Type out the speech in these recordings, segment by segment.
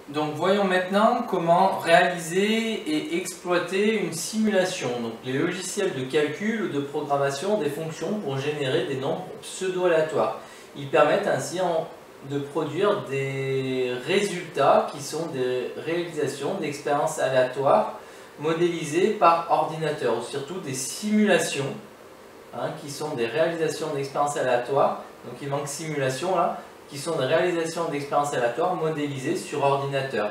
Donc voyons maintenant comment réaliser et exploiter une simulation. Donc les logiciels de calcul ou de programmation des fonctions pour générer des nombres pseudo-aléatoires. Ils permettent ainsi de produire des résultats qui sont des réalisations d'expériences aléatoires modélisées par ordinateur, ou surtout des simulations qui sont des réalisations d'expériences aléatoires. Donc il manque simulation là, qui sont des réalisations d'expériences aléatoires modélisées sur ordinateur.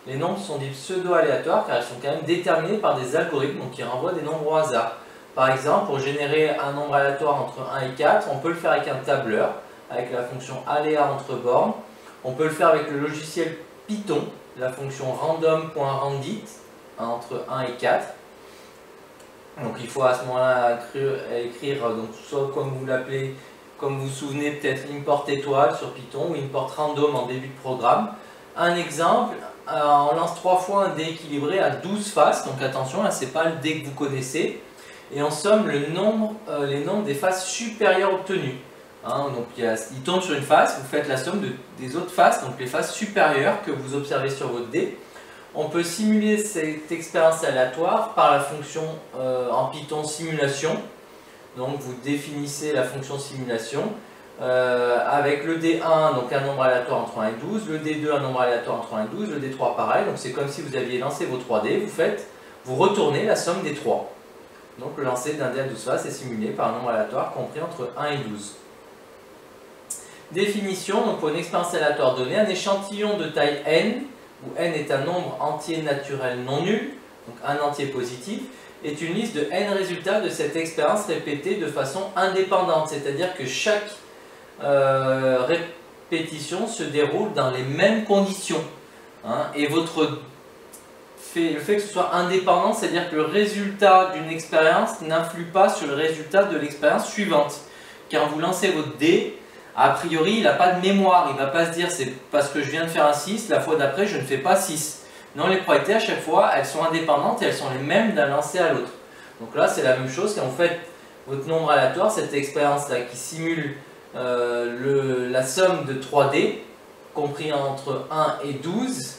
Les nombres sont dits pseudo-aléatoires car ils sont quand même déterminés par des algorithmes donc qui renvoient des nombres au hasard. Par exemple, pour générer un nombre aléatoire entre 1 et 4, on peut le faire avec un tableur, avec la fonction aléa entre bornes. On peut le faire avec le logiciel Python, la fonction random.randit entre 1 et 4. Donc il faut à ce moment-là écrire donc, soit comme vous l'appelez, comme vous vous souvenez peut-être import étoile sur Python ou import random en début de programme. Un exemple, on lance 3 fois un dé équilibré à 12 faces, donc attention, là c'est pas le dé que vous connaissez, et on somme les nombres des faces supérieures obtenues. Donc il tombe sur une face, vous faites la somme des autres faces, donc les faces supérieures que vous observez sur votre dé. On peut simuler cette expérience aléatoire par la fonction en Python simulation. Donc vous définissez la fonction simulation avec le D1, donc un nombre aléatoire entre 1 et 12, le D2, un nombre aléatoire entre 1 et 12, le D3 pareil, donc c'est comme si vous aviez lancé vos 3D, vous retournez la somme des 3. Donc le lancer d'un dé à 12 faces est simulé par un nombre aléatoire compris entre 1 et 12. Définition, donc pour une expérience aléatoire donnée, un échantillon de taille n, où n est un nombre entier naturel non nul, donc un entier positif, est une liste de n résultats de cette expérience répétée de façon indépendante, c'est-à-dire que chaque répétition se déroule dans les mêmes conditions. Et le fait que ce soit indépendant, c'est-à-dire que le résultat d'une expérience n'influe pas sur le résultat de l'expérience suivante. Quand vous lancez votre dé, a priori, il n'a pas de mémoire, il ne va pas se dire c'est parce que je viens de faire un 6, la fois d'après je ne fais pas 6. Non, les probabilités à chaque fois, elles sont indépendantes et elles sont les mêmes d'un lancer à l'autre. Donc là, c'est la même chose quand vous faites votre nombre aléatoire, cette expérience-là qui simule la somme de 3D, compris entre 1 et 12.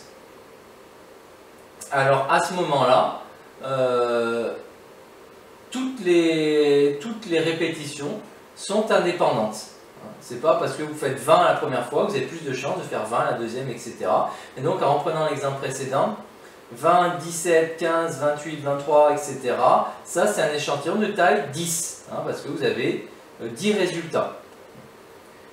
Alors à ce moment-là, toutes les répétitions sont indépendantes. C'est pas parce que vous faites 20 la première fois que vous avez plus de chances de faire 20 la deuxième, etc. Et donc en reprenant l'exemple précédent, 20, 17, 15, 28, 23, etc. Ça c'est un échantillon de taille 10, parce que vous avez 10 résultats.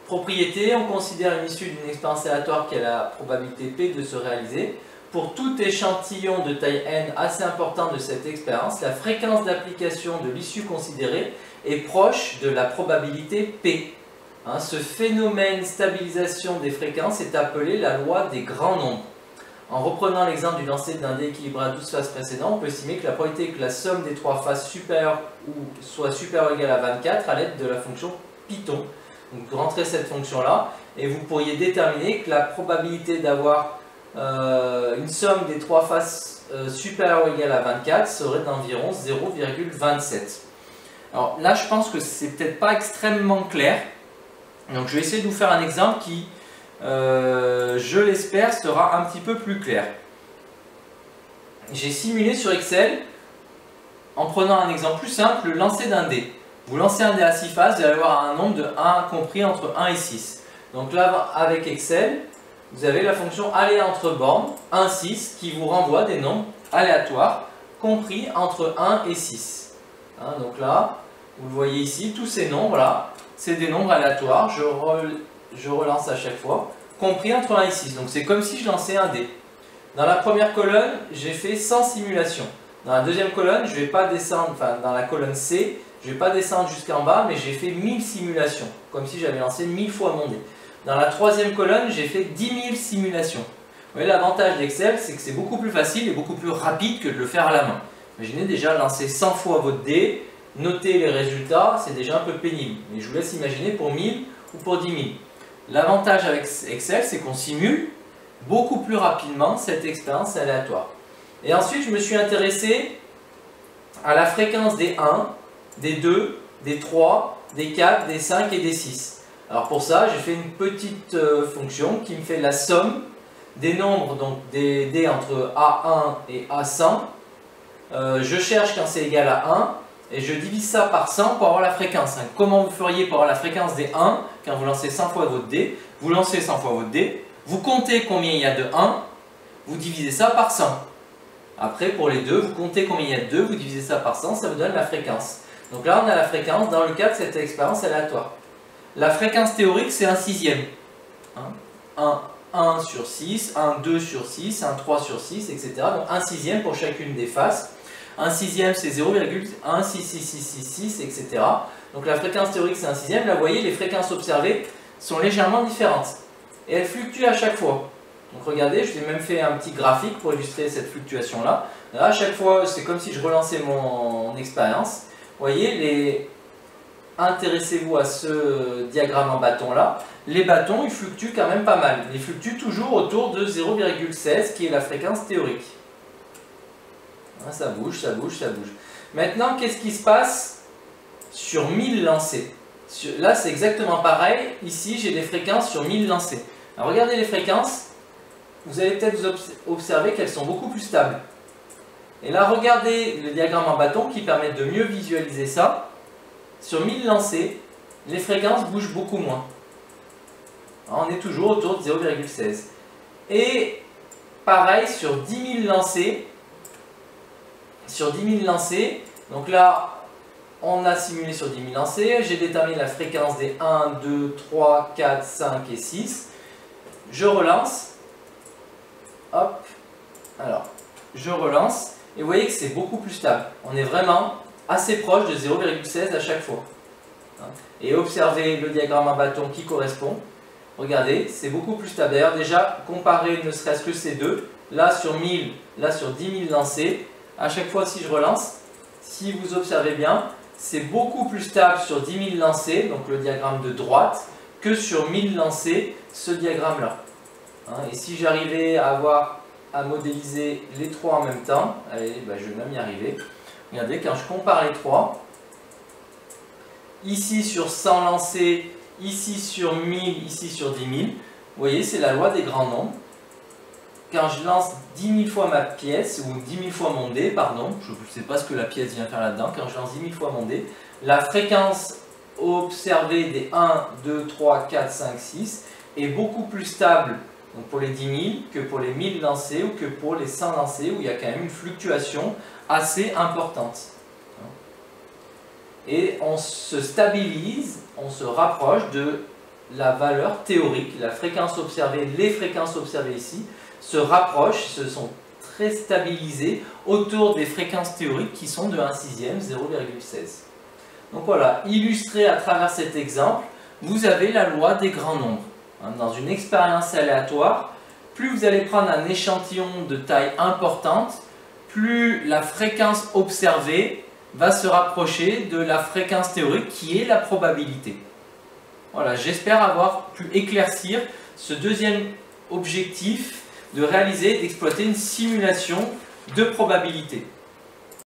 Propriété, on considère une issue d'une expérience aléatoire qui a la probabilité P de se réaliser. Pour tout échantillon de taille n assez important de cette expérience, la fréquence d'application de l'issue considérée est proche de la probabilité P. Ce phénomène stabilisation des fréquences est appelé la loi des grands nombres. En reprenant l'exemple du lancer d'un dé équilibré à 12 faces précédent, on peut estimer que la probabilité que la somme des 3 faces supérieure ou soit supérieure ou égale à 24 à l'aide de la fonction Python. Donc vous rentrez cette fonction-là et vous pourriez déterminer que la probabilité d'avoir une somme des 3 faces supérieure ou égale à 24 serait d'environ 0,27. Alors là, je pense que c'est peut-être pas extrêmement clair. Donc je vais essayer de vous faire un exemple qui, je l'espère, sera un petit peu plus clair. J'ai simulé sur Excel, en prenant un exemple plus simple, le lancer d'un dé. Vous lancez un dé à 6 faces, vous allez avoir un nombre de 1 compris entre 1 et 6. Donc là, avec Excel, vous avez la fonction aléa entre bornes, 1, 6, qui vous renvoie des nombres aléatoires compris entre 1 et 6. Donc là, vous le voyez ici, tous ces nombres-là, c'est des nombres aléatoires, je relance à chaque fois, compris entre 1 et 6. Donc c'est comme si je lançais un dé. Dans la première colonne, j'ai fait 100 simulations. Dans la deuxième colonne, je ne vais pas descendre, enfin dans la colonne C, je ne vais pas descendre jusqu'en bas, mais j'ai fait 1000 simulations, comme si j'avais lancé 1000 fois mon dé. Dans la troisième colonne, j'ai fait 10 000 simulations. Vous voyez, l'avantage d'Excel, c'est que c'est beaucoup plus facile et beaucoup plus rapide que de le faire à la main. Imaginez déjà lancer 100 fois votre dé, noter les résultats, c'est déjà un peu pénible. Mais je vous laisse imaginer pour 1000 ou pour 10 000. L'avantage avec Excel, c'est qu'on simule beaucoup plus rapidement cette expérience aléatoire. Et ensuite, je me suis intéressé à la fréquence des 1, des 2, des 3, des 4, des 5 et des 6. Alors pour ça, j'ai fait une petite fonction qui me fait la somme des nombres, donc des dés entre A1 et A100. Je cherche quand c'est égal à 1 et je divise ça par 100 pour avoir la fréquence. Comment vous feriez pour avoir la fréquence des 1 quand vous lancez 100 fois votre dé? Vous lancez 100 fois votre dé, vous comptez combien il y a de 1, vous divisez ça par 100. Après, pour les 2, vous comptez combien il y a de 2, vous divisez ça par 100, ça vous donne la fréquence. Donc là, on a la fréquence dans le cas de cette expérience aléatoire. La fréquence théorique, c'est 1/6. 1 sur 6, 1 2 sur 6, 1 3 sur 6, etc. Donc 1/6 pour chacune des faces. 1/6 c'est 0,16666, etc. Donc la fréquence théorique c'est 1/6. Là vous voyez les fréquences observées sont légèrement différentes. Et elles fluctuent à chaque fois. Donc regardez, je vous ai même fait un petit graphique pour illustrer cette fluctuation là. Là à chaque fois c'est comme si je relançais mon expérience. Vous voyez, intéressez-vous à ce diagramme en bâton là. Les bâtons ils fluctuent quand même pas mal. Ils fluctuent toujours autour de 0,16 qui est la fréquence théorique. Ça bouge, ça bouge, ça bouge. Maintenant, qu'est-ce qui se passe sur 1000 lancés? Là, c'est exactement pareil. Ici, j'ai des fréquences sur 1000 lancés. Alors, regardez les fréquences. Vous allez peut-être observer qu'elles sont beaucoup plus stables. Et là, regardez le diagramme en bâton qui permet de mieux visualiser ça. Sur 1000 lancés, les fréquences bougent beaucoup moins. On est toujours autour de 0,16. Et pareil, sur 10 000 lancés, donc là, on a simulé sur 10 000 lancés, j'ai déterminé la fréquence des 1, 2, 3, 4, 5 et 6. Je relance. Hop. Alors, je relance. Et vous voyez que c'est beaucoup plus stable. On est vraiment assez proche de 0,16 à chaque fois. Et observez le diagramme en bâton qui correspond. Regardez, c'est beaucoup plus stable. D'ailleurs, déjà, comparé ne serait-ce que ces deux, là sur 1000, là sur 10 000 lancés, à chaque fois si je relance, si vous observez bien, c'est beaucoup plus stable sur 10 000 lancés, donc le diagramme de droite, que sur 1000 lancés, ce diagramme-là. Et si j'arrivais à modéliser les trois en même temps, allez, je vais même y arriver. Regardez, quand je compare les trois, ici sur 100 lancés, ici sur 1000, ici sur 10 000, vous voyez, c'est la loi des grands nombres. Quand je lance 10 000 fois ma pièce, ou 10 000 fois mon dé, pardon, je ne sais pas ce que la pièce vient faire là-dedans, quand je lance 10 000 fois mon dé, la fréquence observée des 1, 2, 3, 4, 5, 6 est beaucoup plus stable donc pour les 10 000 que pour les 1000 lancés ou que pour les 100 lancés, où il y a quand même une fluctuation assez importante. Et on se stabilise, on se rapproche de la valeur théorique, la fréquence observée, les fréquences observées ici, se rapprochent, se sont très stabilisées autour des fréquences théoriques qui sont de 1/6, 0,16. Donc voilà, illustré à travers cet exemple, vous avez la loi des grands nombres. Dans une expérience aléatoire, plus vous allez prendre un échantillon de taille importante, plus la fréquence observée va se rapprocher de la fréquence théorique qui est la probabilité. Voilà, j'espère avoir pu éclaircir ce deuxième objectif de réaliser, d'exploiter une simulation de probabilité.